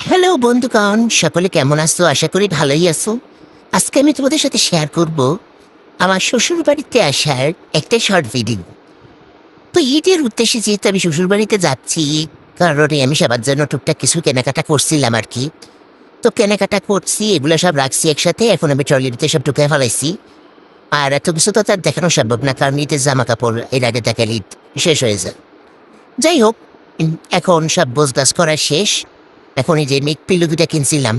Hello বন্ধুগণ, সকলে কেমন আছো? আশা করি ভালোই আছো। আজকে আমি তোমাদের সাথে শেয়ার করব আমার শ্বশুর বাড়িতে আসার একটা শর্ট ভিডিও। তো ঈদের উদ্দেশ্যে যেহেতু আমি শ্বশুর বাড়িতে যাচ্ছি, কারণে আমি সবার জন্য টুকটাক কিছু কেনাকাটা করছিলাম আর কি। তো কেনাকাটা করছি, এগুলো সব রাখছি একসাথে। এখন আমি ট্রলিতে সব ঢুকে ফেলাইছি। আর এত কিছু তো তার দেখানো সম্ভব না, কারণ ঈদের জামা কাপড় এর আগে দেখালে ঈদ শেষ হয়ে যায়। যাই হোক, এখন সব বোঝগাছ করা শেষ। এখন এই যে মেঘ পিলু দুটা কিনছিলাম,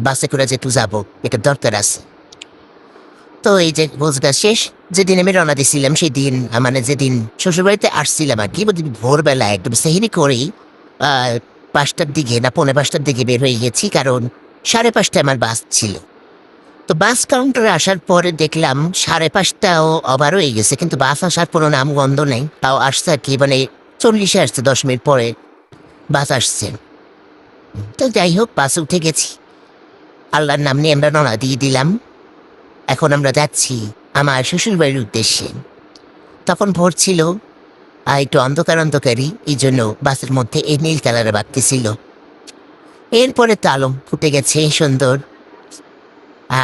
বাসে করে যেহেতু যাবো, এটা দরকার আছে। তো এই যে বোঝগাছ শেষ। যেদিন আমি রওনা দিছিলাম সেই দিন, মানে যেদিন শ্বশুরবাড়িতে আসছিলাম আর কি, ভোরবেলা একদম সেহিনি করেই 5টার দিকে না 5:45টার দিকে বের হয়ে গেছি, কারণ 5:30টায় আমার বাস ছিল। তো বাস কাউন্টারে আসার পরে দেখলাম 5:30টাও ওভার হয়ে গেছে, কিন্তু বাস আসার কোনো নাম গন্ধ নেই। তাও আসছে আর কি, মানে 40-এ আসছে, 10 মিনিট পরে বাস আসছে। তো যাই হোক, বাসে উঠে গেছি। আল্লাহর নাম নিয়ে আমরা রওনা দিয়ে দিলাম। এখন আমরা যাচ্ছি আমার শ্বশুরবাড়ির উদ্দেশ্যে। তখন ভোর ছিল, আর একটু অন্ধকার অন্ধকারই, এই জন্য বাসের মধ্যে এই নীল কালারে বাড়তেছিল। এরপরে তো আলো ফুটে গেছে সুন্দর,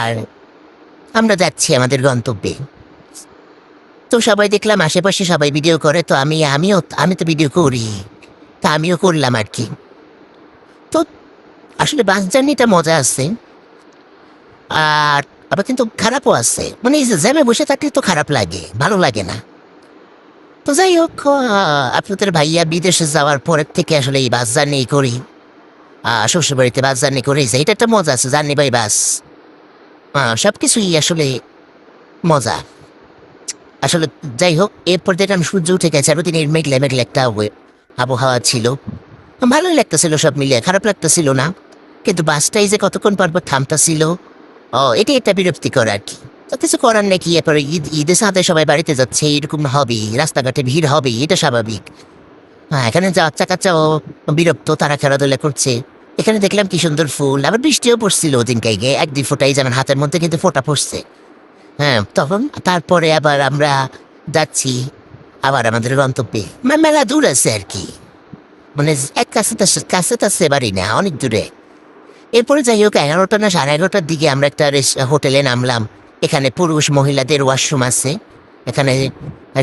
আর আমরা যাচ্ছি আমাদের গন্তব্যে। তো সবাই দেখলাম আশেপাশে সবাই ভিডিও করে, তো আমি তো ভিডিও করি, তা আমিও করলাম আর কি। তো আসলে বাস জার্নিটা মজা আছে, আর আবার কিন্তু খারাপও আছে। মানে এই যে জ্যামে বসে থাকলে তো খারাপ লাগে, ভালো লাগে না। তো যাই হোক, আপনাদের ভাইয়া বিদেশে যাওয়ার পরের থেকে আসলে এই বাস জার্নি করি। শ্বশুরবাড়িতে বাস জার্নি করে যাই, এটা একটা মজা আছে, জার্নি বাই বাস। সব কিছুই আসলে মজা আসলে। যাই হোক, এরপর দেখলাম সূর্য উঠে গেছে, আরো দিনের মেঘলে মেঘলে একটা আবহাওয়া ছিল। ভালোই লাগতেছিল, সব মিলিয়ে খারাপ লাগতেছিল না। কিন্তু বাসটাই যে কতক্ষণ পর পর থামতাছিল, এটি একটা বিরক্তিকর আর কি। তো কিছু করার নাকি, এরপরে ঈদের সাথে সবাই বাড়িতে যাচ্ছে, এরকম হবেই, রাস্তাঘাটে ভিড় হবেই, এটা স্বাভাবিক। এখানে বাচ্চা কাচ্চাও বিরক্ত, তারা খেলাধুলা করছে। এখানে দেখলাম কি সুন্দর ফুল, আবার বৃষ্টিও পড়ছিল ওদিনকে, 1-2 ফোঁটাই, যেমন হাতের মধ্যে কিন্তু ফোঁটা পড়ছে। তখন তারপরে আবার আমরা যাচ্ছি আবার আমাদের গন্তব্যে। মেলা দূর আছে আর কি, মানে এক কাছে কাছে বাড়ি না, অনেক দূরে। এরপরে যাই হোক, 11টা না 11:30টার দিকে আমরা একটা হোটেলে নামলাম। এখানে পুরুষ মহিলাদের ওয়াশরুম আছে। এখানে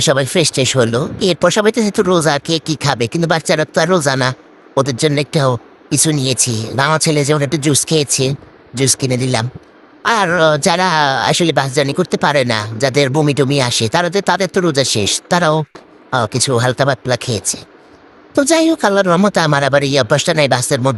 সবাই ফ্রেশ ট্রেশ হলো। এরপর সবাই তো যেহেতু রোজা, কে কি খাবে, কিন্তু বাচ্চারা তো আর রোজা না, ওদের জন্য একটা কিছু নিয়েছি। আমার ছেলে যেমন একটু জুস খেয়েছে, জুস কিনে দিলাম। আর যারা আসলে বাস জার্নি করতে পারে না, যাদের বমি টমি আসে, তাদের তো রোজা শেষ, তারাও কিছু হালকা পাতলা খেয়েছে। তো যাই হোক, আল্লাহর রহমতে আমার আবার এই অভ্যাসটা নাই বাসের মধ্যে